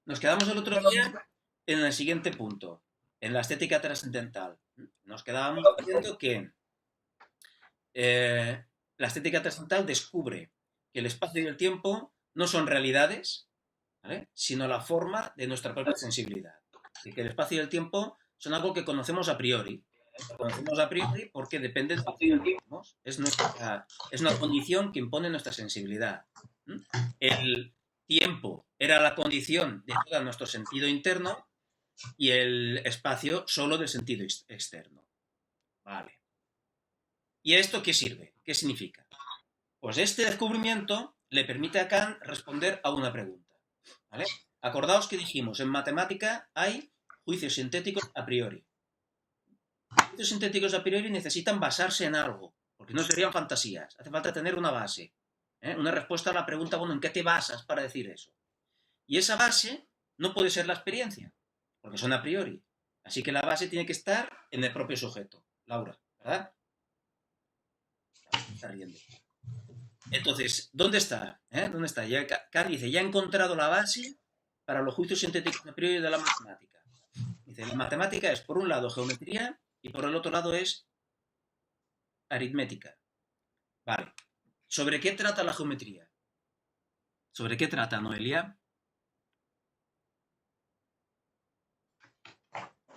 Nos quedamos el otro día en el siguiente punto, en la estética trascendental. Nos quedábamos diciendo que la estética trascendental descubre que el espacio y el tiempo no son realidades, ¿vale?, sino la forma de nuestra propia sensibilidad. Y que el espacio y el tiempo son algo que conocemos a priori. Lo conocemos a priori porque depende del espacio y el tiempo. Es una condición que impone nuestra sensibilidad. El tiempo era la condición de todo nuestro sentido interno y el espacio solo del sentido externo. Vale. ¿Y esto qué sirve? ¿Qué significa? Pues este descubrimiento le permite a Kant responder a una pregunta. ¿Vale? Acordaos que dijimos, en matemática hay juicios sintéticos a priori. Los juicios sintéticos a priori necesitan basarse en algo, porque no serían fantasías. Hace falta tener una base, una respuesta a la pregunta, bueno, ¿en qué te basas para decir eso? Y esa base no puede ser la experiencia, porque son a priori. Así que la base tiene que estar en el propio sujeto. Laura, ¿verdad? Está riendo. Entonces, ¿dónde está? ¿Dónde está? Kant dice, ya he encontrado la base para los juicios sintéticos a priori de la matemática. Dice, la matemática es, por un lado, geometría y por el otro lado es aritmética. Vale. ¿Sobre qué trata la geometría? ¿Sobre qué trata, Noelia?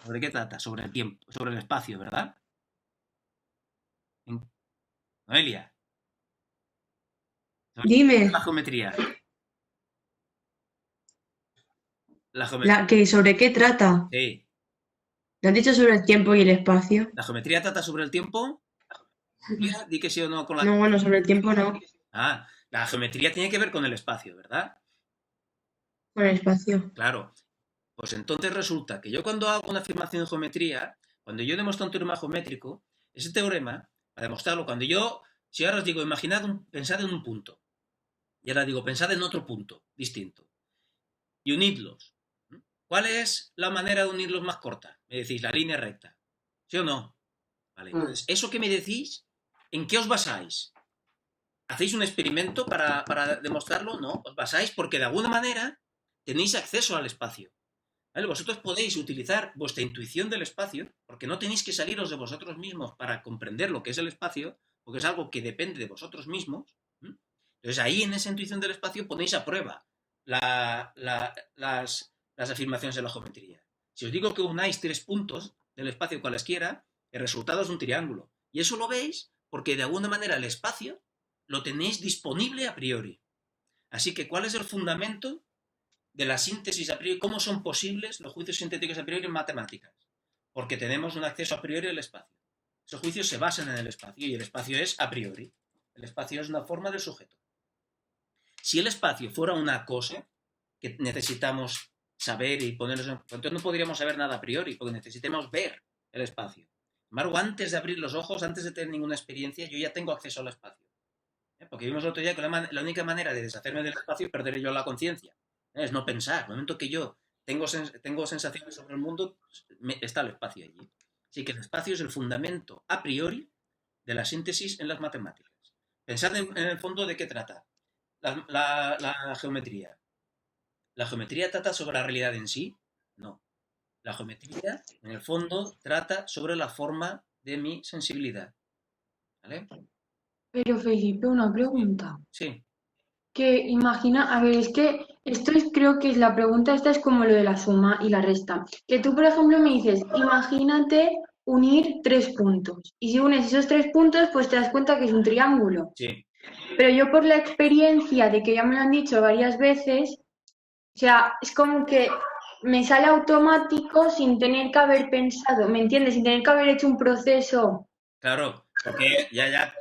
¿Sobre qué trata? Sobre el tiempo, sobre el espacio, ¿verdad? Noelia. Dime. La geometría. La geometría. ¿Sobre qué trata? Sí. ¿Te has dicho sobre el tiempo y el espacio? ¿La geometría trata sobre el tiempo? Di que sí o no con la... No, bueno, sobre el tiempo no. Ah, la geometría tiene que ver con el espacio, ¿verdad? Con el espacio. Claro. Pues entonces resulta que yo cuando hago una afirmación de geometría, cuando yo demuestro un teorema geométrico, ese teorema, para demostrarlo, si ahora os digo, pensad en un punto, y ahora digo, pensad en otro punto distinto, y unidlos. ¿Cuál es la manera de unirlos más corta? Me decís, la línea recta. ¿Sí o no? Vale, entonces, ¿eso que me decís, en qué os basáis? ¿Hacéis un experimento para demostrarlo? No, os basáis porque de alguna manera tenéis acceso al espacio. ¿Vale? Vosotros podéis utilizar vuestra intuición del espacio, porque no tenéis que saliros de vosotros mismos para comprender lo que es el espacio, porque es algo que depende de vosotros mismos. Entonces ahí en esa intuición del espacio ponéis a prueba las afirmaciones de la geometría. Si os digo que unáis 3 puntos del espacio cualesquiera, el resultado es un triángulo. Y eso lo veis porque de alguna manera el espacio lo tenéis disponible a priori. Así que, ¿cuál es el fundamento de la síntesis a priori? ¿Cómo son posibles los juicios sintéticos a priori en matemáticas? Porque tenemos un acceso a priori al espacio. Esos juicios se basan en el espacio y el espacio es a priori. El espacio es una forma del sujeto. Si el espacio fuera una cosa que necesitamos saber y ponernos en... Entonces no podríamos saber nada a priori, porque necesitamos ver el espacio. Sin embargo, antes de abrir los ojos, antes de tener ninguna experiencia, yo ya tengo acceso al espacio. Porque vimos el otro día que la única manera de deshacerme del espacio es perder yo la conciencia. Es no pensar. En el momento que yo tengo sensaciones sobre el mundo, está el espacio allí. Así que el espacio es el fundamento a priori de la síntesis en las matemáticas. Pensad en el fondo de qué trata la geometría. ¿La geometría trata sobre la realidad en sí? No. La geometría, en el fondo, trata sobre la forma de mi sensibilidad. ¿Vale? Pero Felipe, una pregunta. Sí. Que imagina, a ver, es que creo que es la pregunta, esta es como lo de la suma y la resta. Que tú, por ejemplo, me dices, imagínate unir 3 puntos. Y si unes esos 3 puntos, pues te das cuenta que es un triángulo. Sí. Pero yo por la experiencia de que ya me lo han dicho varias veces, o sea, es como que me sale automático sin tener que haber pensado, ¿me entiendes? Sin tener que haber hecho un proceso. Claro,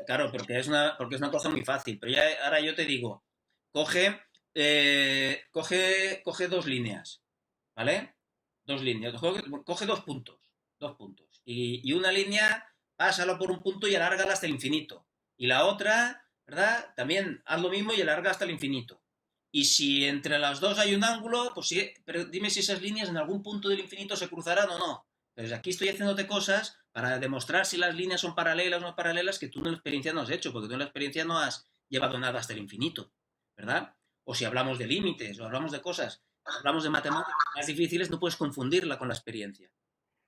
claro, porque es una cosa muy fácil. Pero ya ahora yo te digo, coge 2 líneas, ¿vale? 2 líneas, coge 2 puntos. Y una línea, pásalo por un punto y alárgala hasta el infinito. Y la otra, ¿verdad? También haz lo mismo y alarga hasta el infinito. Y si entre las dos hay un ángulo, pues sí, pero dime si esas líneas en algún punto del infinito se cruzarán o no. Entonces aquí estoy haciéndote cosas para demostrar si las líneas son paralelas o no paralelas que tú en la experiencia no has hecho, porque tú en la experiencia no has llevado nada hasta el infinito, ¿verdad? O si hablamos de límites o hablamos de cosas. hablamos de matemáticas más difíciles, no puedes confundirla con la experiencia,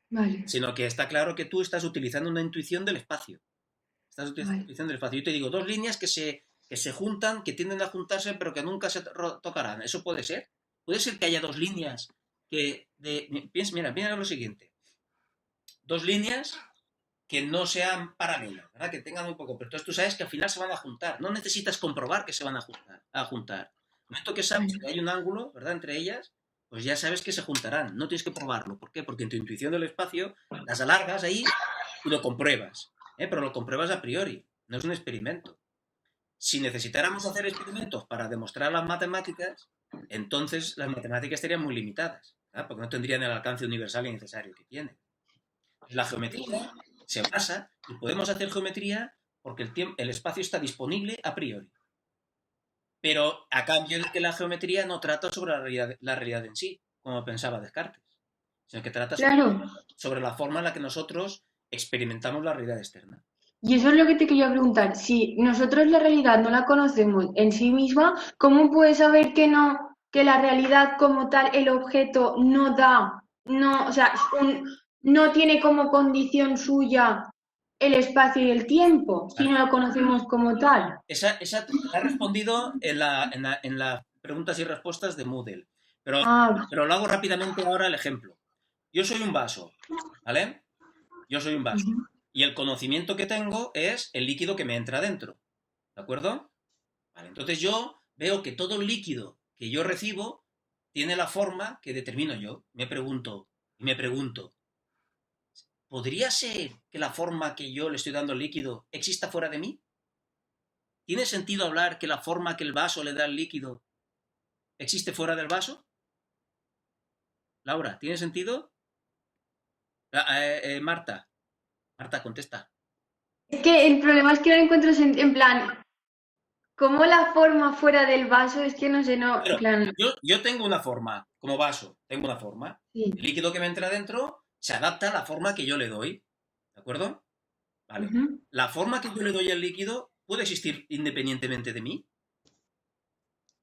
Vale, sino que está claro que tú estás utilizando una intuición del espacio. Estás utilizando vale. una intuición del espacio. Yo te digo, dos líneas que se juntan, que tienden a juntarse, pero que nunca se tocarán. ¿Eso puede ser? ¿Puede ser que haya dos líneas mira lo siguiente. Dos líneas que no sean paralelas, ¿verdad? Que tengan un poco. Pero entonces tú sabes que al final se van a juntar. No necesitas comprobar que se van a juntar. En el momento que sabes que hay un ángulo, ¿verdad?, entre ellas, pues ya sabes que se juntarán. No tienes que probarlo. ¿Por qué? Porque en tu intuición del espacio las alargas ahí y lo compruebas. Pero lo compruebas a priori. No es un experimento. Si necesitáramos hacer experimentos para demostrar las matemáticas, entonces las matemáticas estarían muy limitadas, ¿verdad? Porque no tendrían el alcance universal y necesario que tienen. La geometría se basa y podemos hacer geometría porque el espacio está disponible a priori. Pero a cambio de que la geometría no trata sobre la realidad en sí, como pensaba Descartes, sino que trata sobre la forma en la que nosotros experimentamos la realidad externa. Y eso es lo que te quería preguntar. Si nosotros la realidad no la conocemos en sí misma, ¿cómo puedes saber que no, que la realidad como tal, el objeto no da, no, o sea, no tiene como condición suya el espacio y el tiempo, si no lo conocemos como tal? Esa te la he respondido en las preguntas y respuestas de Moodle. Pero lo hago rápidamente ahora el ejemplo. Yo soy un vaso, ¿vale? Yo soy un vaso. Y el conocimiento que tengo es el líquido que me entra dentro. ¿De acuerdo? Vale, entonces yo veo que todo el líquido que yo recibo tiene la forma que determino yo. Me pregunto, ¿podría ser que la forma que yo le estoy dando al líquido exista fuera de mí? ¿Tiene sentido hablar que la forma que el vaso le da al líquido existe fuera del vaso? Laura, ¿tiene sentido? Marta, contesta. Es que el problema es que no encuentro en plan, ¿cómo la forma fuera del vaso? Es que no sé, no, Pero en plan... yo tengo una forma, como vaso, tengo una forma. Sí. El líquido que me entra dentro se adapta a la forma que yo le doy. ¿De acuerdo? Vale. ¿La forma que yo le doy al líquido puede existir independientemente de mí?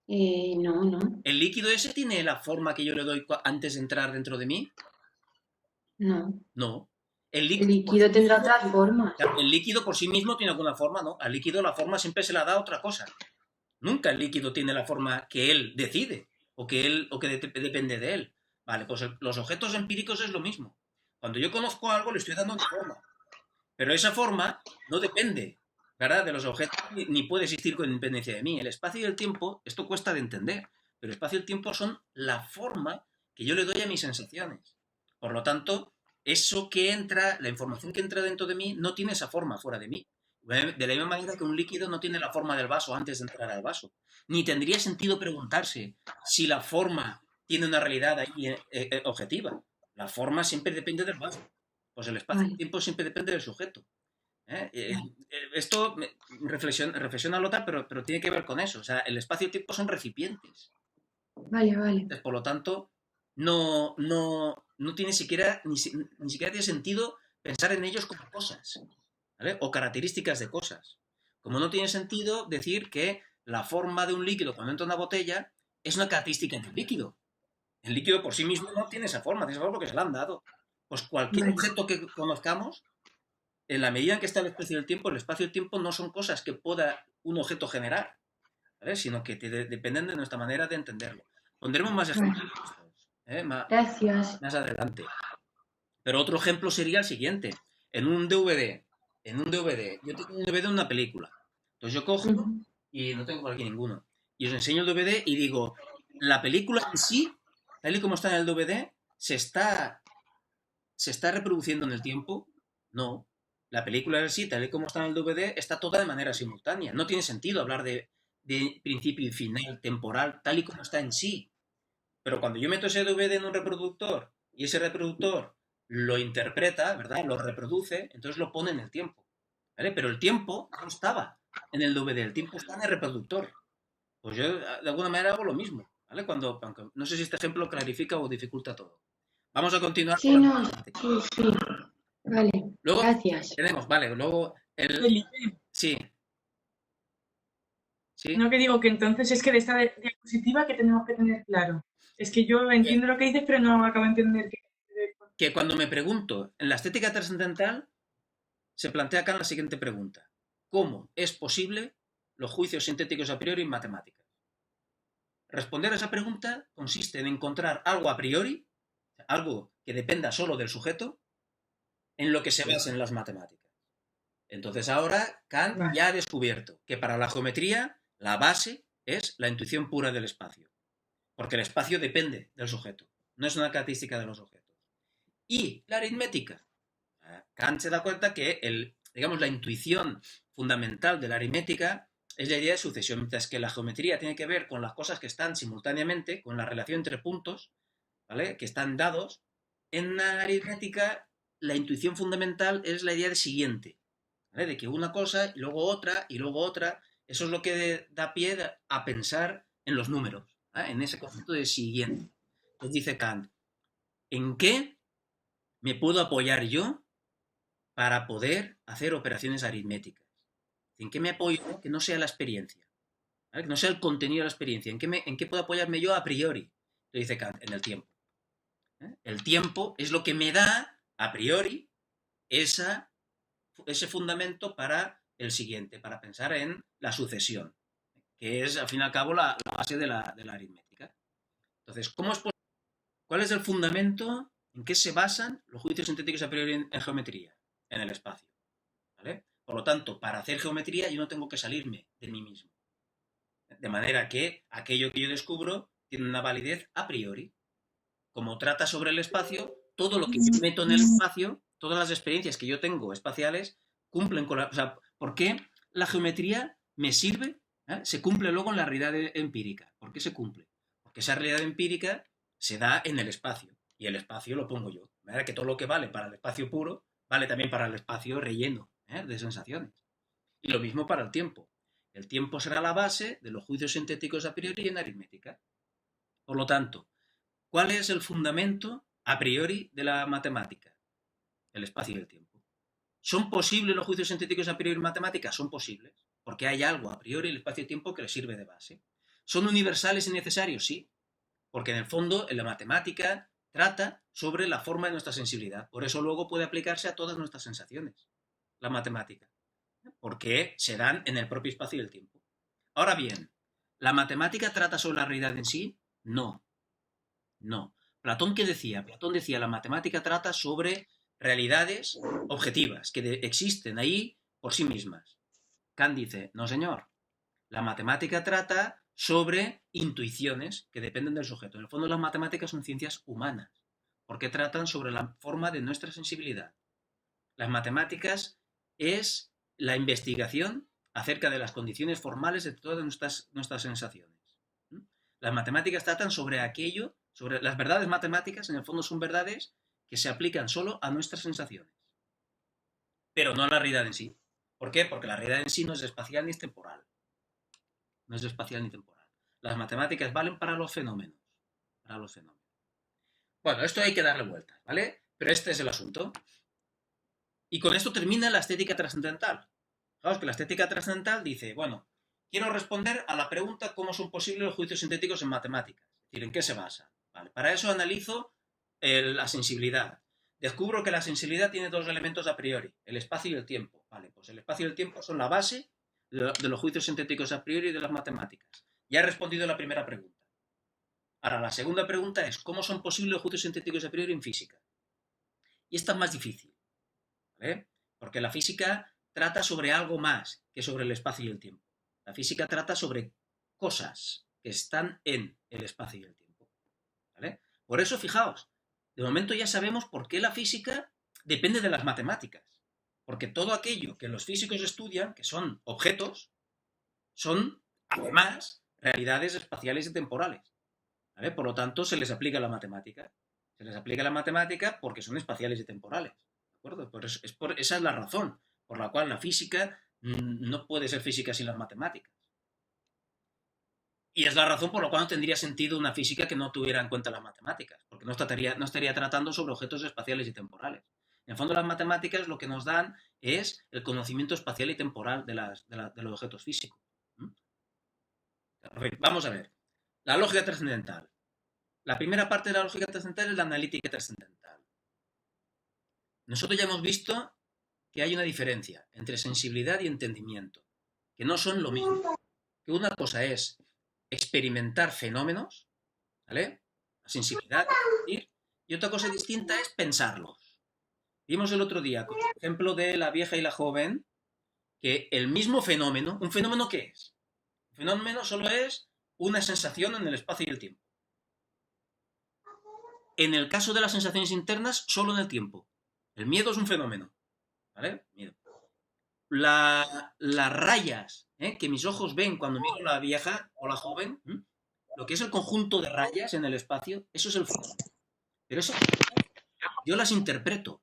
No. ¿El líquido ese tiene la forma que yo le doy antes de entrar dentro de mí? No. No. El líquido tendrá otras formas. El líquido por sí mismo tiene alguna forma, ¿no? Al líquido la forma siempre se la da otra cosa. Nunca el líquido tiene la forma que él decide o que depende de él. Vale, pues los objetos empíricos es lo mismo. Cuando yo conozco algo le estoy dando una forma. Pero esa forma no depende, ¿verdad?, de los objetos ni puede existir con independencia de mí. El espacio y el tiempo, esto cuesta de entender, pero el espacio y el tiempo son la forma que yo le doy a mis sensaciones. Por lo tanto, eso que entra, la información que entra dentro de mí no tiene esa forma fuera de mí. De la misma manera que un líquido no tiene la forma del vaso antes de entrar al vaso. Ni tendría sentido preguntarse si la forma tiene una realidad ahí objetiva. La forma siempre depende del vaso. Pues el espacio y el tiempo siempre depende del sujeto. Esto reflexiona tal, pero tiene que ver con eso. O sea, el espacio y el tiempo son recipientes. Vale. Entonces, por lo tanto, no tiene ni siquiera tiene sentido pensar en ellos como cosas, ¿vale? O características de cosas. Como no tiene sentido decir que la forma de un líquido cuando entra en una botella es una característica del líquido. El líquido por sí mismo no tiene esa forma porque se la han dado. Pues cualquier objeto que conozcamos, en la medida en que está el espacio y el tiempo no son cosas que pueda un objeto generar, ¿vale? Sino que dependen de nuestra manera de entenderlo. Pondremos más ejemplos Gracias. más adelante. Pero otro ejemplo sería el siguiente. En un DVD, yo tengo un DVD de una película. Entonces yo cojo, y no tengo por aquí ninguno, y os enseño el DVD y digo, la película en sí, tal y como está en el DVD, ¿se está reproduciendo en el tiempo? No. La película en sí, tal y como está en el DVD, está toda de manera simultánea. No tiene sentido hablar de principio y final temporal, tal y como está en sí. Pero cuando yo meto ese DVD en un reproductor y ese reproductor lo interpreta, ¿verdad?, lo reproduce, entonces lo pone en el tiempo, ¿vale? Pero el tiempo no estaba en el DVD, el tiempo está en el reproductor. Pues yo de alguna manera hago lo mismo, ¿vale? Aunque no sé si este ejemplo clarifica o dificulta todo. Vamos a continuar. Sí. Vale, luego, gracias. Luego Felipe. Sí. No, que digo que entonces es que de esta diapositiva que tenemos que tener claro. Es que yo entiendo lo que dices, pero no acabo de entender qué. Que cuando me pregunto, en la estética trascendental, se plantea acá la siguiente pregunta. ¿Cómo es posible los juicios sintéticos a priori en matemáticas? Responder a esa pregunta consiste en encontrar algo a priori, algo que dependa solo del sujeto, en lo que se basen las matemáticas. Entonces ahora Kant Vale. ya ha descubierto que para la geometría la base es la intuición pura del espacio, porque el espacio depende del sujeto, no es una característica de los objetos. Y la aritmética. Kant se da cuenta que digamos, la intuición fundamental de la aritmética es la idea de sucesión, mientras que la geometría tiene que ver con las cosas que están simultáneamente, con la relación entre puntos, ¿vale? Que están dados. En la aritmética, la intuición fundamental es la idea de siguiente, ¿vale? De que una cosa, y luego otra, y luego otra. Eso es lo que da pie a pensar en los números, ¿vale? En ese concepto de siguiente. Entonces dice Kant, ¿en qué me puedo apoyar yo para poder hacer operaciones aritméticas? ¿En qué me apoyo que no sea la experiencia? ¿Vale? Que no sea el contenido de la experiencia. ¿En qué puedo apoyarme yo a priori? Lo dice Kant, en el tiempo. El tiempo es lo que me da, a priori, ese fundamento para el siguiente, para pensar en la sucesión, que es, al fin y al cabo, la base de la aritmética. Entonces, ¿cuál es el fundamento en qué se basan los juicios sintéticos a priori en geometría? En el espacio. ¿Vale? Por lo tanto, para hacer geometría yo no tengo que salirme de mí mismo. De manera que aquello que yo descubro tiene una validez a priori. Como trata sobre el espacio, todo lo que yo meto en el espacio, todas las experiencias que yo tengo espaciales, cumplen con la... O sea, ¿por qué la geometría me sirve? Se cumple luego en la realidad empírica. ¿Por qué se cumple? Porque esa realidad empírica se da en el espacio. Y el espacio lo pongo yo. De manera que todo lo que vale para el espacio puro, vale también para el espacio relleno de sensaciones. Y lo mismo para el tiempo. El tiempo será la base de los juicios sintéticos a priori en aritmética. Por lo tanto, ¿cuál es el fundamento a priori de la matemática? El espacio y el tiempo. ¿Son posibles los juicios sintéticos a priori en matemáticas? Son posibles, porque hay algo a priori en el espacio y el tiempo que les sirve de base. ¿Son universales y necesarios? Sí, porque en el fondo en la matemática trata sobre la forma de nuestra sensibilidad. Por eso luego puede aplicarse a todas nuestras sensaciones, la matemática, porque se dan en el propio espacio y el tiempo. Ahora bien, ¿la matemática trata sobre la realidad en sí? No. No. ¿Platón qué decía? Platón decía, la matemática trata sobre realidades objetivas, que existen ahí por sí mismas. Kant dice, no señor, la matemática trata sobre intuiciones que dependen del sujeto. En el fondo las matemáticas son ciencias humanas, porque tratan sobre la forma de nuestra sensibilidad. Las matemáticas es la investigación acerca de las condiciones formales de todas nuestras sensaciones. Las matemáticas tratan sobre aquello, sobre las verdades matemáticas, en el fondo son verdades que se aplican solo a nuestras sensaciones, pero no a la realidad en sí. ¿Por qué? Porque la realidad en sí no es espacial ni temporal. No es espacial ni temporal. Las matemáticas valen para los fenómenos. Para los fenómenos. Bueno, esto hay que darle vueltas, ¿vale? Pero este es el asunto. Y con esto termina la estética trascendental. Fijaos que la estética trascendental dice, bueno, quiero responder a la pregunta cómo son posibles los juicios sintéticos en matemáticas. Es decir, ¿en qué se basa? Vale, para eso analizo la sensibilidad. Descubro que la sensibilidad tiene dos elementos a priori, el espacio y el tiempo. Vale, pues el espacio y el tiempo son la base de los juicios sintéticos a priori de las matemáticas. Ya he respondido a la primera pregunta. Ahora, la segunda pregunta es, ¿cómo son posibles los juicios sintéticos a priori en física? Y esta es más difícil, ¿vale? Porque la física trata sobre algo más que sobre el espacio y el tiempo. La física trata sobre cosas que están en el espacio y el tiempo, ¿vale? Por eso, fijaos, de momento ya sabemos por qué la física depende de las matemáticas. Porque todo aquello que los físicos estudian, que son objetos, son, además, realidades espaciales y temporales, ¿vale? Por lo tanto, se les aplica la matemática. Se les aplica la matemática porque son espaciales y temporales, ¿de acuerdo? Esa es la razón por la cual la física no puede ser física sin las matemáticas. Y es la razón por la cual no tendría sentido una física que no tuviera en cuenta las matemáticas, porque no estaría tratando sobre objetos espaciales y temporales. En el fondo, las matemáticas lo que nos dan es el conocimiento espacial y temporal de los objetos físicos. Vamos a ver. La lógica trascendental. La primera parte de la lógica trascendental es la analítica trascendental. Nosotros ya hemos visto que hay una diferencia entre sensibilidad y entendimiento, que no son lo mismo. Que una cosa es experimentar fenómenos, ¿vale? La sensibilidad, y otra cosa distinta es pensarlos. Vimos el otro día, con el ejemplo de la vieja y la joven, que el mismo fenómeno, ¿un fenómeno qué es? Un fenómeno solo es una sensación en el espacio y el tiempo. En el caso de las sensaciones internas, solo en el tiempo. El miedo es un fenómeno, ¿vale? Miedo. Las rayas que mis ojos ven cuando miro a la vieja o la joven, lo que es el conjunto de rayas en el espacio, eso es el fenómeno. Pero eso yo las interpreto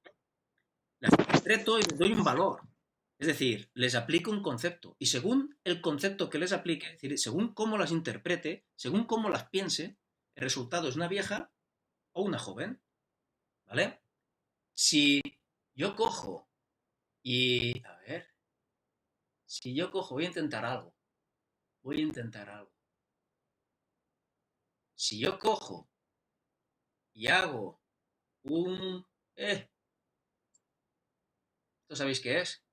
y les doy un valor. Es decir, les aplico un concepto. Y según el concepto que les aplique, es decir, según cómo las interprete, según cómo las piense, el resultado es una vieja o una joven. ¿Vale? Si yo cojo y... A ver... Si yo cojo, voy a intentar algo. Si yo cojo y hago un... ¿Esto sabéis qué es?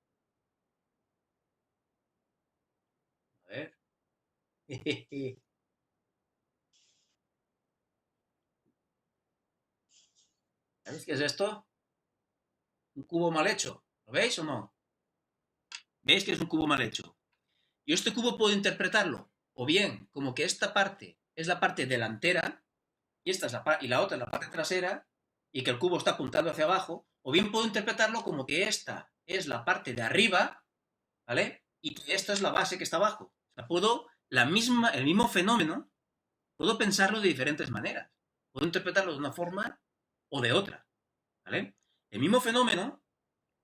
A ver. ¿Sabéis qué es esto? Un cubo mal hecho. ¿Lo veis o no? ¿Veis que es un cubo mal hecho? Yo este cubo puedo interpretarlo o bien como que esta parte es la parte delantera y esta es y la otra es la parte trasera y que el cubo está apuntando hacia abajo, o bien puedo interpretarlo como que esta es la parte de arriba, ¿vale? Y que esta es la base que está abajo. O sea, el mismo fenómeno, puedo pensarlo de diferentes maneras. Puedo interpretarlo de una forma o de otra, ¿vale? El mismo fenómeno,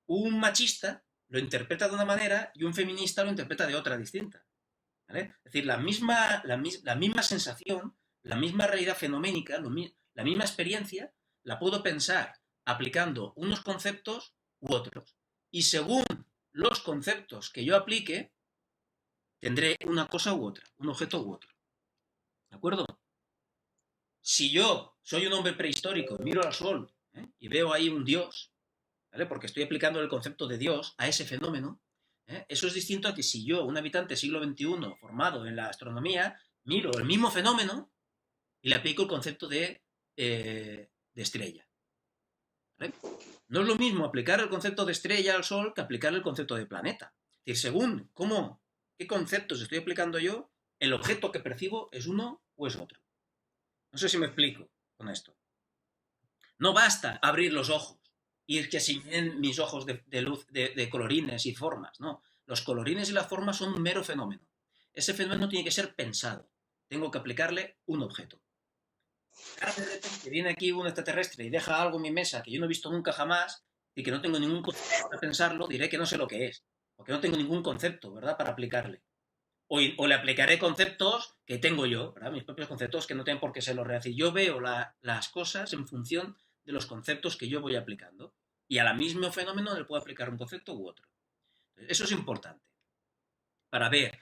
un machista lo interpreta de una manera y un feminista lo interpreta de otra distinta, ¿vale? Es decir, la misma sensación, la misma realidad fenoménica, la misma experiencia, la puedo pensar aplicando unos conceptos u otros. Y según los conceptos que yo aplique, tendré una cosa u otra, un objeto u otro. ¿De acuerdo? Si yo soy un hombre prehistórico, miro al sol y veo ahí un dios, ¿vale? Porque estoy aplicando el concepto de Dios a ese fenómeno, eso es distinto a que si yo, un habitante del siglo XXI formado en la astronomía, miro el mismo fenómeno y le aplico el concepto de estrella. ¿Vale? No es lo mismo aplicar el concepto de estrella al Sol que aplicar el concepto de planeta. Es decir, según qué conceptos estoy aplicando yo, el objeto que percibo es uno o es otro. No sé si me explico con esto. No basta abrir los ojos y que se llenen mis ojos de luz, de colorines y formas, no. Los colorines y las formas son un mero fenómeno. Ese fenómeno tiene que ser pensado. Tengo que aplicarle un objeto. Que viene aquí un extraterrestre y deja algo en mi mesa que yo no he visto nunca jamás y que no tengo ningún concepto para pensarlo, diré que no sé lo que es, porque no tengo ningún concepto, ¿verdad?, para aplicarle. O le aplicaré conceptos que tengo yo, ¿verdad?, mis propios conceptos que no tienen por qué ser los reales. Yo veo las cosas en función de los conceptos que yo voy aplicando y al mismo fenómeno le puedo aplicar un concepto u otro. Eso es importante para ver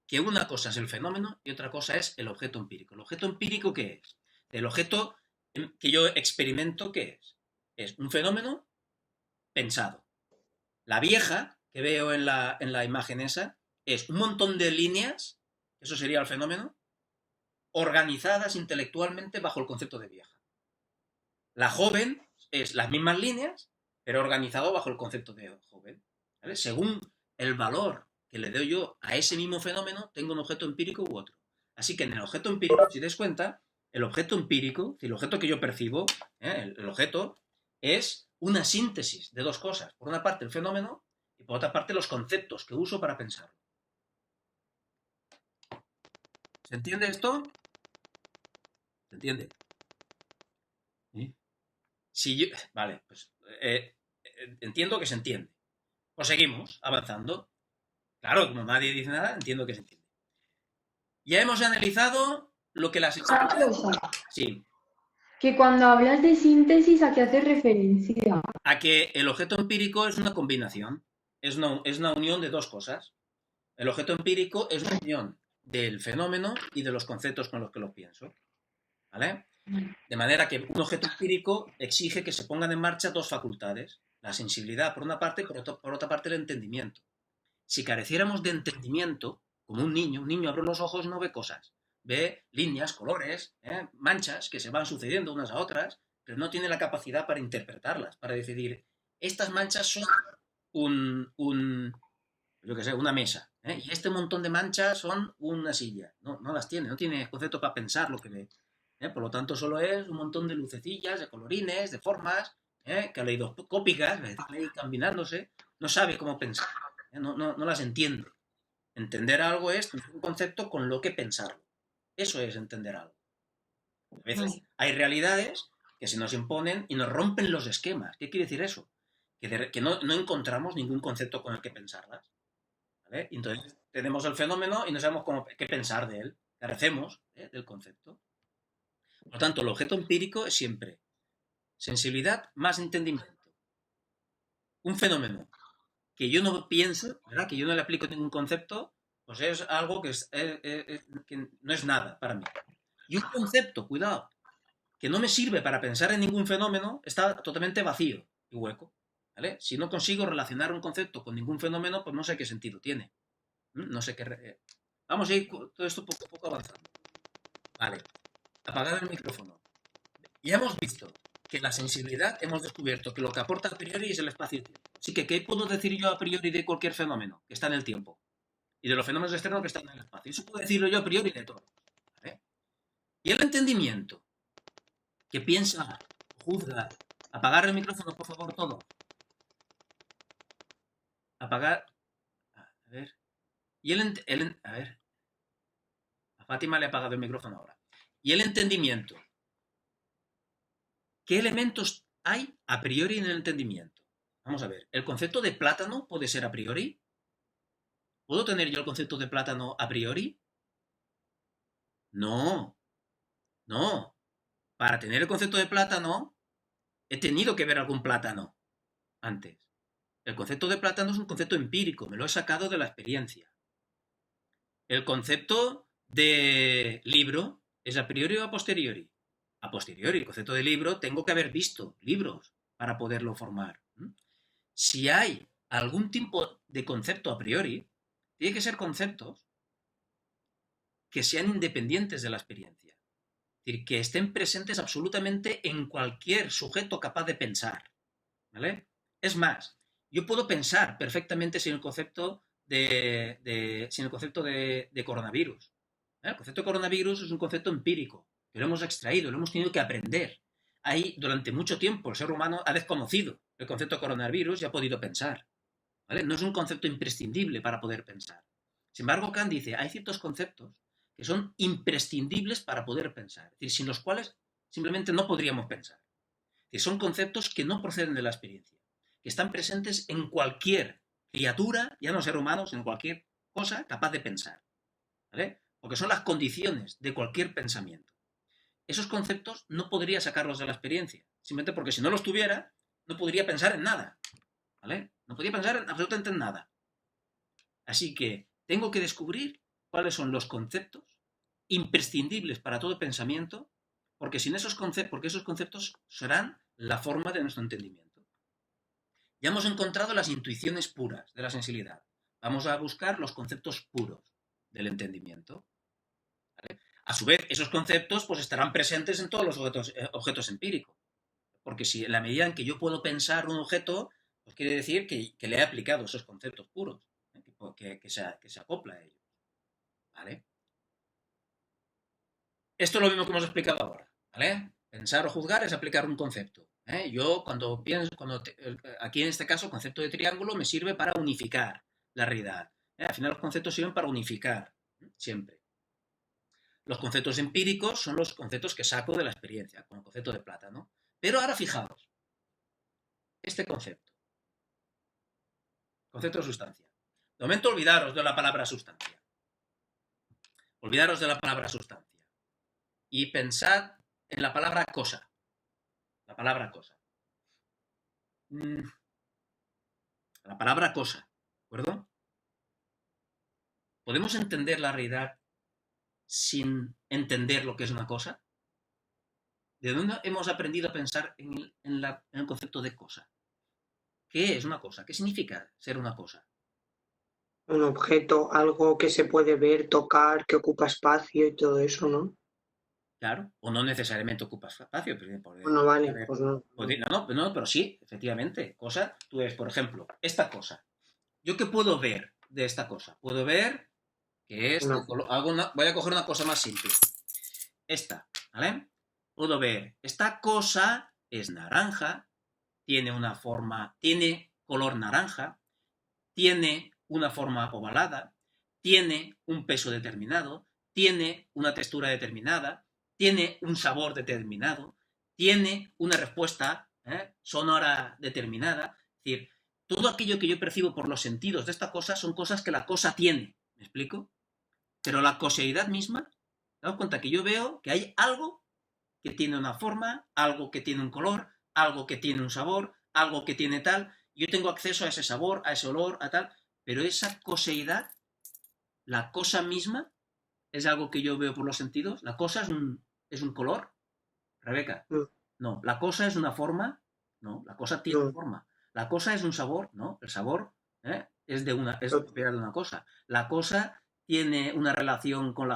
que una cosa es el fenómeno y otra cosa es el objeto empírico. ¿El objeto empírico qué es? El objeto que yo experimento, ¿qué es? Es un fenómeno pensado. La vieja que veo en la imagen esa es un montón de líneas, eso sería el fenómeno, organizadas intelectualmente bajo el concepto de vieja. La joven es las mismas líneas, pero organizado bajo el concepto de joven. ¿Vale? Según el valor que le doy yo a ese mismo fenómeno, tengo un objeto empírico u otro. Así que en el objeto empírico, si te das cuenta, el objeto empírico, el objeto que yo percibo, el objeto, es una síntesis de dos cosas. Por una parte el fenómeno y por otra parte los conceptos que uso para pensarlo. ¿Se entiende esto? ¿Se entiende? ¿Sí? Vale, pues entiendo que se entiende. Pues seguimos avanzando. Claro, como nadie dice nada, entiendo que se entiende. Ya hemos analizado lo que las... Sí. Que cuando hablas de síntesis, ¿a qué haces referencia? A que el objeto empírico es una combinación, es una unión de dos cosas. El objeto empírico es una unión del fenómeno y de los conceptos con los que lo pienso. ¿Vale? De manera que un objeto empírico exige que se pongan en marcha dos facultades, la sensibilidad por una parte, por otra parte el entendimiento. Si careciéramos de entendimiento, como un niño abre los ojos y no ve cosas, ve líneas, colores, manchas que se van sucediendo unas a otras, pero no tiene la capacidad para interpretarlas, para decidir, estas manchas son yo qué sé, una mesa, y este montón de manchas son una silla. No, no las tiene, no tiene concepto para pensar lo que ve. Por lo tanto, solo es un montón de lucecillas, de colorines, de formas, caleidoscópicas, ahí combinándose. No sabe cómo pensar, no las entiende. Entender algo es tener un concepto con lo que pensarlo. Eso es entender algo. A veces hay realidades que se nos imponen y nos rompen los esquemas. ¿Qué quiere decir eso? Que no encontramos ningún concepto con el que pensarlas. ¿Vale? Y entonces tenemos el fenómeno y no sabemos qué pensar de él. Carecemos del concepto. Por lo tanto, el objeto empírico es siempre sensibilidad más entendimiento. Un fenómeno que yo no pienso, ¿verdad? Que yo no le aplico ningún concepto, pues es algo que no es nada para mí. Y un concepto, cuidado, que no me sirve para pensar en ningún fenómeno, está totalmente vacío y hueco. ¿Vale? Si no consigo relacionar un concepto con ningún fenómeno, pues no sé qué sentido tiene. No sé qué... Vamos a ir todo esto poco a poco avanzando. Vale. Apagar el micrófono. Ya hemos visto que la sensibilidad hemos descubierto que lo que aporta a priori es el espacio-tiempo. Así que, ¿qué puedo decir yo a priori de cualquier fenómeno que está en el tiempo? Y de los fenómenos externos que están en el espacio. Eso puedo decirlo yo a priori de todo. ¿Vale? Y el entendimiento, que piensa, juzga. Apagar el micrófono, por favor, todo. Apagar. A ver. Y a ver. A Fátima le ha apagado el micrófono ahora. Y el entendimiento. ¿Qué elementos hay a priori en el entendimiento? Vamos a ver. ¿El concepto de plátano puede ser a priori? ¿Puedo tener yo el concepto de plátano a priori? No. No. Para tener el concepto de plátano, he tenido que ver algún plátano antes. El concepto de plátano es un concepto empírico, me lo he sacado de la experiencia. El concepto de libro es a priori o a posteriori. A posteriori, el concepto de libro, tengo que haber visto libros para poderlo formar. Si hay algún tipo de concepto a priori, tiene que ser conceptos que sean independientes de la experiencia. Es decir, que estén presentes absolutamente en cualquier sujeto capaz de pensar. ¿Vale? Es más, yo puedo pensar perfectamente sin el concepto de coronavirus. El concepto de coronavirus es un concepto empírico, que lo hemos extraído, lo hemos tenido que aprender. Ahí, durante mucho tiempo, el ser humano ha desconocido el concepto de coronavirus y ha podido pensar. ¿Vale? No es un concepto imprescindible para poder pensar. Sin embargo, Kant dice, hay ciertos conceptos que son imprescindibles para poder pensar, es decir, sin los cuales simplemente no podríamos pensar. Es decir, son conceptos que no proceden de la experiencia, que están presentes en cualquier criatura, ya no ser humano, sino en cualquier cosa capaz de pensar. ¿Vale? Porque son las condiciones de cualquier pensamiento. Esos conceptos no podría sacarlos de la experiencia, simplemente porque si no los tuviera, no podría pensar en nada. ¿Vale? No podría pensar absolutamente en nada. Así que tengo que descubrir cuáles son los conceptos imprescindibles para todo pensamiento, porque esos conceptos serán la forma de nuestro entendimiento. Ya hemos encontrado las intuiciones puras de la sensibilidad. Vamos a buscar los conceptos puros del entendimiento. ¿Vale? A su vez, esos conceptos pues, estarán presentes en todos los objetos empíricos. Porque si en la medida en que yo puedo pensar un objeto, pues quiere decir que le he aplicado esos conceptos puros, que se acopla a ellos. ¿Vale? Esto es lo mismo que hemos explicado ahora. ¿Vale? Pensar o juzgar es aplicar un concepto. Yo cuando pienso, aquí en este caso el concepto de triángulo me sirve para unificar la realidad. Al final los conceptos sirven para unificar, siempre. Los conceptos empíricos son los conceptos que saco de la experiencia, como el concepto de plátano. Pero ahora fijaos, este concepto de sustancia. De momento olvidaros de la palabra sustancia. Olvidaros de la palabra sustancia. Y pensad en la palabra cosa. La palabra cosa. La palabra cosa, ¿de acuerdo? ¿Podemos entender la realidad sin entender lo que es una cosa? ¿De dónde hemos aprendido a pensar en el concepto de cosa? ¿Qué es una cosa? ¿Qué significa ser una cosa? Un objeto, algo que se puede ver, tocar, que ocupa espacio y todo eso, ¿no? Claro, o no necesariamente ocupa espacio. Bueno, vale, pues no. No, pero sí, efectivamente. Cosa, tú ves, por ejemplo, esta cosa. ¿Yo qué puedo ver de esta cosa? Puedo ver que es No. voy a coger una cosa más simple. Esta, ¿vale? Puedo ver, esta cosa es naranja, tiene color naranja, tiene una forma ovalada, tiene un peso determinado, tiene una textura determinada, tiene un sabor determinado, tiene una respuesta sonora determinada. Es decir, todo aquello que yo percibo por los sentidos de esta cosa son cosas que la cosa tiene. ¿Me explico? Pero la coseidad misma, daos cuenta que yo veo que hay algo que tiene una forma, algo que tiene un color, algo que tiene un sabor, algo que tiene tal. Yo tengo acceso a ese sabor, a ese olor, a tal. Pero esa coseidad, la cosa misma, es algo que yo veo por los sentidos. La cosa es un color, Rebeca. No, la cosa es una forma. No, la cosa tiene una forma. La cosa es un sabor. No, el sabor es propiedad de una cosa. La cosa tiene una relación con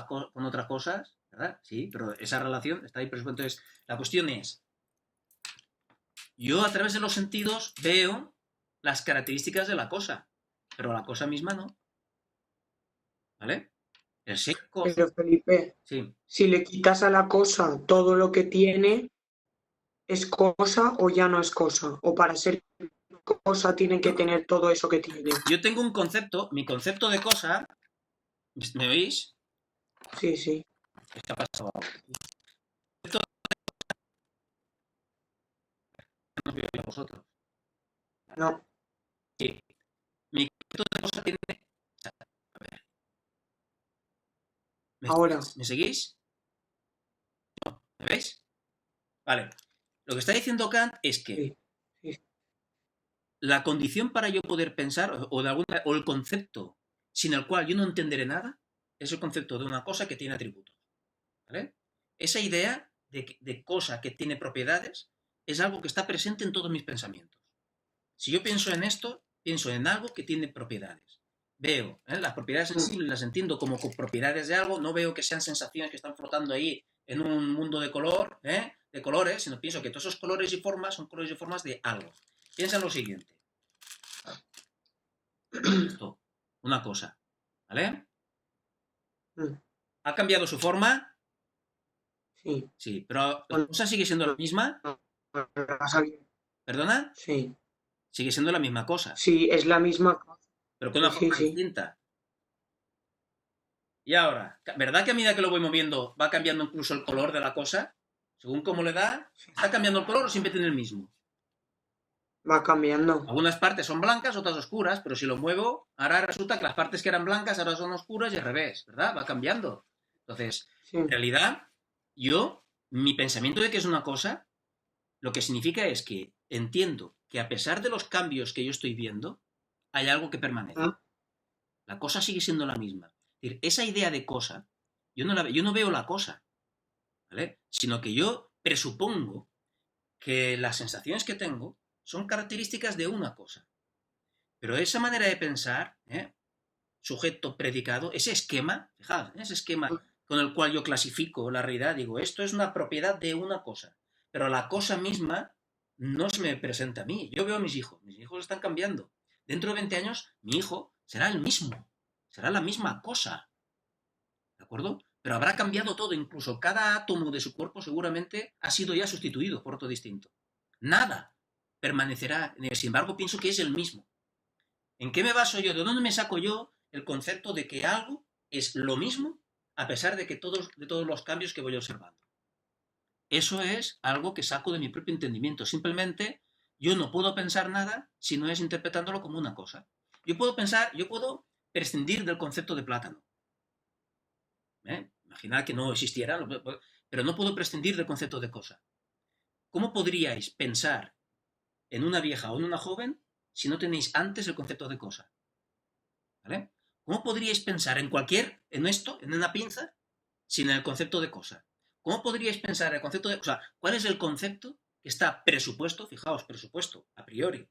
otras cosas, ¿verdad? Sí, pero esa relación está ahí. Entonces, la cuestión es, yo a través de los sentidos veo las características de la cosa, pero la cosa misma no. ¿Vale? El ser cosa. Pero Felipe, Sí. si le quitas a la cosa todo lo que tiene, ¿es cosa o ya no es cosa? ¿O para ser cosa tiene que tener todo eso que tiene? Yo tengo un concepto, mi concepto de cosa, ¿me oís? Sí, sí. ¿Qué ha pasado? No veo yo a vosotros. No. Sí. Mi concepto de cosa tiene... A ver. Ahora. ¿Me seguís? No, ¿me veis? Vale. Lo que está diciendo Kant es que Sí, sí. la condición para yo poder pensar, o el concepto sin el cual yo no entenderé nada, es el concepto de una cosa que tiene atributos. ¿Vale? Esa idea de cosa que tiene propiedades es algo que está presente en todos mis pensamientos. Si yo pienso en esto, pienso en algo que tiene propiedades. Veo las propiedades sensibles, las entiendo como propiedades de algo, no veo que sean sensaciones que están flotando ahí en un mundo de colores, sino pienso que todos esos colores y formas son colores y formas de algo. Piensa en lo siguiente. Esto, una cosa, ¿vale? ¿Ha cambiado su forma? Sí. Sí, pero la cosa sigue siendo la misma. ¿Perdona? Sí. Sigue siendo la misma cosa. Sí, es la misma cosa. Pero con una forma distinta. Y ahora, ¿verdad que a medida que lo voy moviendo va cambiando incluso el color de la cosa? Según cómo le da, ¿está cambiando el color o siempre tiene el mismo? Va cambiando. Algunas partes son blancas, otras oscuras, pero si lo muevo, ahora resulta que las partes que eran blancas ahora son oscuras y al revés, ¿verdad? Va cambiando. Entonces, en realidad, mi pensamiento de que es una cosa, lo que significa es que entiendo que a pesar de los cambios que yo estoy viendo, hay algo que permanece. La cosa sigue siendo la misma. Es decir, esa idea de cosa, yo no veo la cosa, ¿vale? Sino que yo presupongo que las sensaciones que tengo son características de una cosa. Pero esa manera de pensar, sujeto, predicado, ese esquema, fijaos, ese esquema con el cual yo clasifico la realidad, digo, esto es una propiedad de una cosa. Pero la cosa misma no se me presenta a mí. Yo veo a mis hijos están cambiando. Dentro de 20 años, mi hijo será el mismo, será la misma cosa. ¿De acuerdo? Pero habrá cambiado todo, incluso cada átomo de su cuerpo seguramente ha sido ya sustituido por otro distinto. Nada permanecerá, sin embargo pienso que es el mismo. ¿En qué me baso yo? ¿De dónde me saco yo el concepto de que algo es lo mismo a pesar de todos los cambios que voy observando? Eso es algo que saco de mi propio entendimiento. Simplemente yo no puedo pensar nada si no es interpretándolo como una cosa. Yo puedo prescindir del concepto de plátano. Imaginad que no existiera, pero no puedo prescindir del concepto de cosa. ¿Cómo podríais pensar en una vieja o en una joven si no tenéis antes el concepto de cosa? ¿Vale? ¿Cómo podríais pensar en una pinza sin el concepto de cosa? ¿Cómo podríais pensar el concepto de... O sea, ¿cuál es el concepto que está presupuesto? Fijaos, presupuesto, a priori.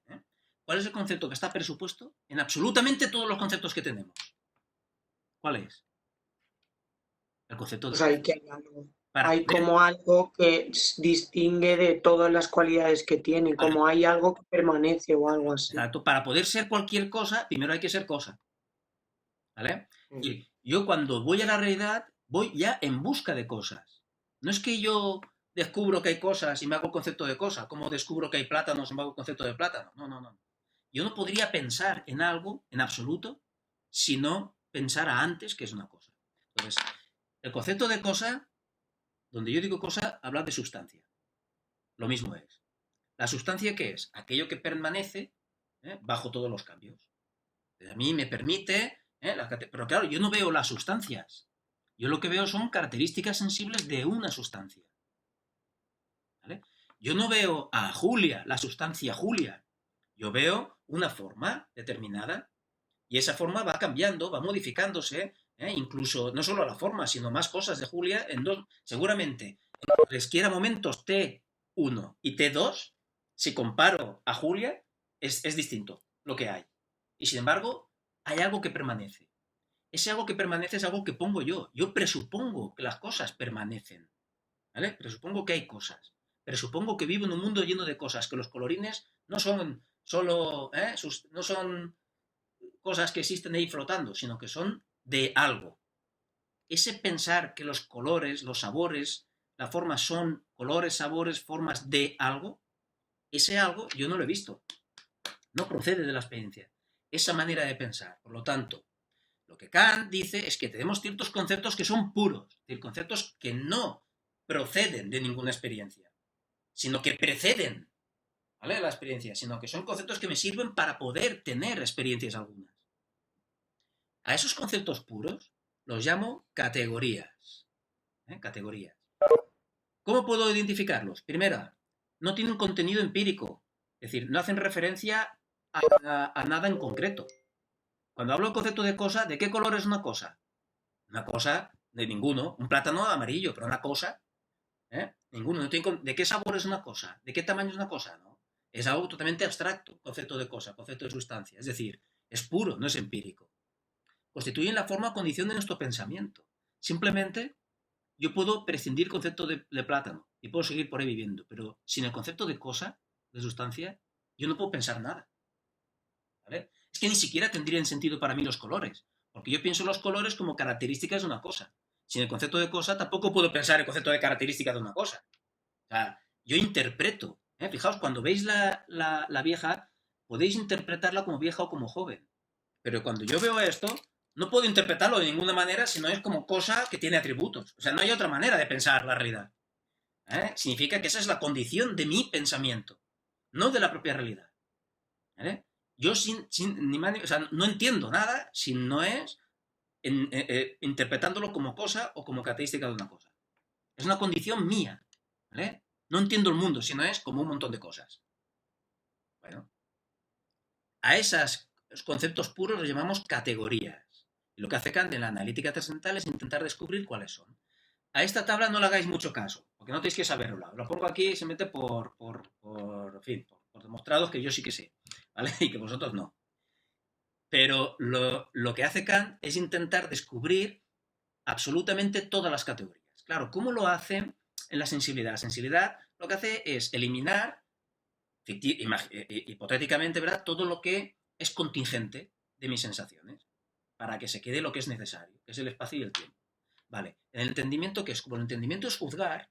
¿Cuál es el concepto que está presupuesto en absolutamente todos los conceptos que tenemos? ¿Cuál es? El concepto de... Pues hay que hay algo. Para Hay poder- como algo que distingue de todas las cualidades que tiene, Vale. como hay algo que permanece o algo así. Exacto, para poder ser cualquier cosa, primero hay que ser cosa. ¿Vale? Y yo cuando voy a la realidad, voy ya en busca de cosas. No es que yo descubro que hay cosas y me hago el concepto de cosa, como descubro que hay plátanos y me hago el concepto de plátano. No, no, no. Yo no podría pensar en algo, en absoluto, si no pensara antes que es una cosa. Entonces, el concepto de cosa, donde yo digo cosa, habla de sustancia. Lo mismo es. ¿La sustancia qué es? Aquello que permanece bajo todos los cambios. A mí me permite... pero claro, yo no veo las sustancias. Yo lo que veo son características sensibles de una sustancia. ¿Vale? Yo no veo a Julia, la sustancia Julia. Yo veo una forma determinada y esa forma va cambiando, va modificándose, incluso no solo la forma, sino más cosas de Julia en dos. Seguramente, en cualesquiera momentos T1 y T2, si comparo a Julia, es distinto lo que hay. Y sin embargo, hay algo que permanece. Ese algo que permanece es algo que pongo yo. Yo presupongo que las cosas permanecen. ¿Vale? Presupongo que hay cosas. Presupongo que vivo en un mundo lleno de cosas, que los colorines no son solo, no son cosas que existen ahí flotando, sino que son de algo. Ese pensar que los colores, los sabores, la forma son colores, sabores, formas de algo, ese algo yo no lo he visto. No procede de la experiencia. Esa manera de pensar. Por lo tanto, lo que Kant dice es que tenemos ciertos conceptos que son puros, es decir, conceptos que no proceden de ninguna experiencia, sino que preceden, ¿vale?, la experiencia, sino que son conceptos que me sirven para poder tener experiencias algunas. A esos conceptos puros los llamo categorías. Categorías. ¿Cómo puedo identificarlos? Primera, no tienen contenido empírico, es decir, no hacen referencia a nada en concreto. Cuando hablo del concepto de cosa, ¿de qué color es una cosa? Una cosa de ninguno. Un plátano amarillo, pero una cosa, ninguno. ¿De qué sabor es una cosa? ¿De qué tamaño es una cosa? ¿No? Es algo totalmente abstracto, concepto de cosa, concepto de sustancia. Es decir, es puro, no es empírico. Constituyen la forma o condición de nuestro pensamiento. Simplemente yo puedo prescindir del concepto de plátano y puedo seguir por ahí viviendo, pero sin el concepto de cosa, de sustancia, yo no puedo pensar nada. ¿Vale? Es que ni siquiera tendrían sentido para mí los colores, porque yo pienso los colores como características de una cosa. Sin el concepto de cosa tampoco puedo pensar el concepto de característica de una cosa. O sea, yo interpreto. Fijaos, cuando veis la vieja, podéis interpretarla como vieja o como joven. Pero cuando yo veo esto, no puedo interpretarlo de ninguna manera si no es como cosa que tiene atributos. O sea, no hay otra manera de pensar la realidad. Significa que esa es la condición de mi pensamiento, no de la propia realidad. ¿Vale? Yo no entiendo nada si no es interpretándolo como cosa o como característica de una cosa. Es una condición mía. ¿Vale? No entiendo el mundo si no es como un montón de cosas. Bueno, a esos conceptos puros los llamamos categorías. Y lo que hace Kant en la analítica trascendental es intentar descubrir cuáles son. A esta tabla no le hagáis mucho caso, porque no tenéis que saberlo. Lo pongo aquí simplemente por demostrados que yo sí que sé, ¿vale? Y que vosotros no. Pero lo que hace Kant es intentar descubrir absolutamente todas las categorías. Claro, ¿cómo lo hace en la sensibilidad? La sensibilidad lo que hace es eliminar, hipotéticamente, ¿verdad?, todo lo que es contingente de mis sensaciones, para que se quede lo que es necesario, que es el espacio y el tiempo. Vale, el entendimiento, ¿qué es? Como el entendimiento es juzgar,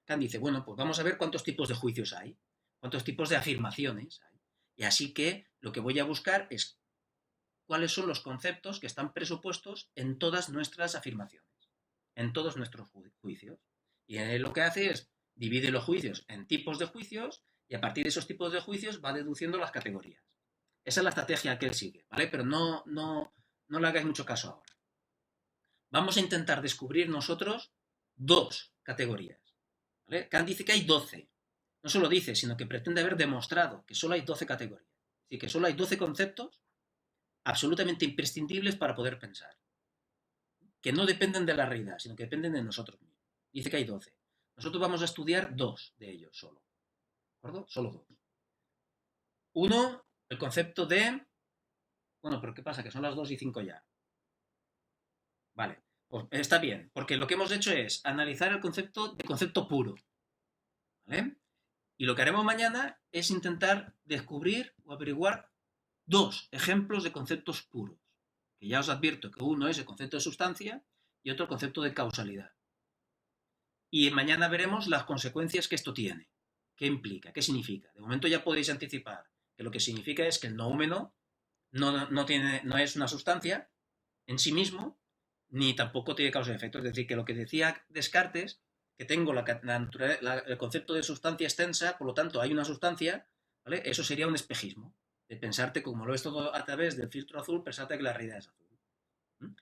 Kant dice, bueno, pues vamos a ver cuántos tipos de juicios hay, cuántos tipos de afirmaciones hay. Y así que lo que voy a buscar es cuáles son los conceptos que están presupuestos en todas nuestras afirmaciones, en todos nuestros juicios. Y él lo que hace es divide los juicios en tipos de juicios y a partir de esos tipos de juicios va deduciendo las categorías. Esa es la estrategia que él sigue, ¿vale? Pero no le hagáis mucho caso ahora. Vamos a intentar descubrir nosotros dos categorías, ¿vale? Kant dice que hay 12. No solo dice, sino que pretende haber demostrado que solo hay 12 categorías. Es decir, que solo hay 12 conceptos absolutamente imprescindibles para poder pensar. Que no dependen de la realidad, sino que dependen de nosotros mismos. Dice que hay 12. Nosotros vamos a estudiar 2 de ellos solo. ¿De acuerdo? Solo 2. Uno, el concepto de... Bueno, pero ¿qué pasa? Que son las 2:05 ya. Vale, pues está bien, porque lo que hemos hecho es analizar el concepto de concepto puro. ¿Vale? Y lo que haremos mañana es intentar descubrir o averiguar 2 ejemplos de conceptos puros. Que ya os advierto que uno es el concepto de sustancia y otro el concepto de causalidad. Y mañana veremos las consecuencias que esto tiene. ¿Qué implica? ¿Qué significa? De momento ya podéis anticipar que lo que significa es que el noúmeno no es una sustancia en sí mismo, ni tampoco tiene causa y efecto. Es decir, que lo que decía Descartes, que tengo el concepto de sustancia extensa, por lo tanto hay una sustancia, ¿vale? Eso sería un espejismo. De pensarte, como lo ves todo a través del filtro azul, pensarte que la realidad es azul.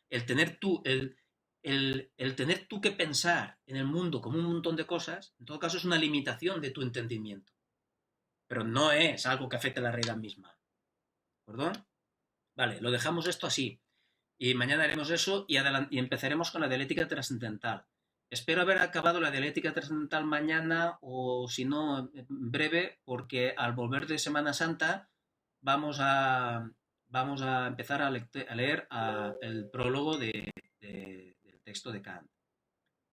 El tener tú que pensar en el mundo como un montón de cosas, en todo caso es una limitación de tu entendimiento. Pero no es algo que afecte a la realidad misma. ¿De acuerdo? Vale, lo dejamos esto así. Y mañana haremos eso y empezaremos con la dialéctica trascendental. Espero haber acabado la dialéctica trascendental mañana o si no, en breve, porque al volver de Semana Santa vamos a empezar a leer el prólogo del texto de Kant.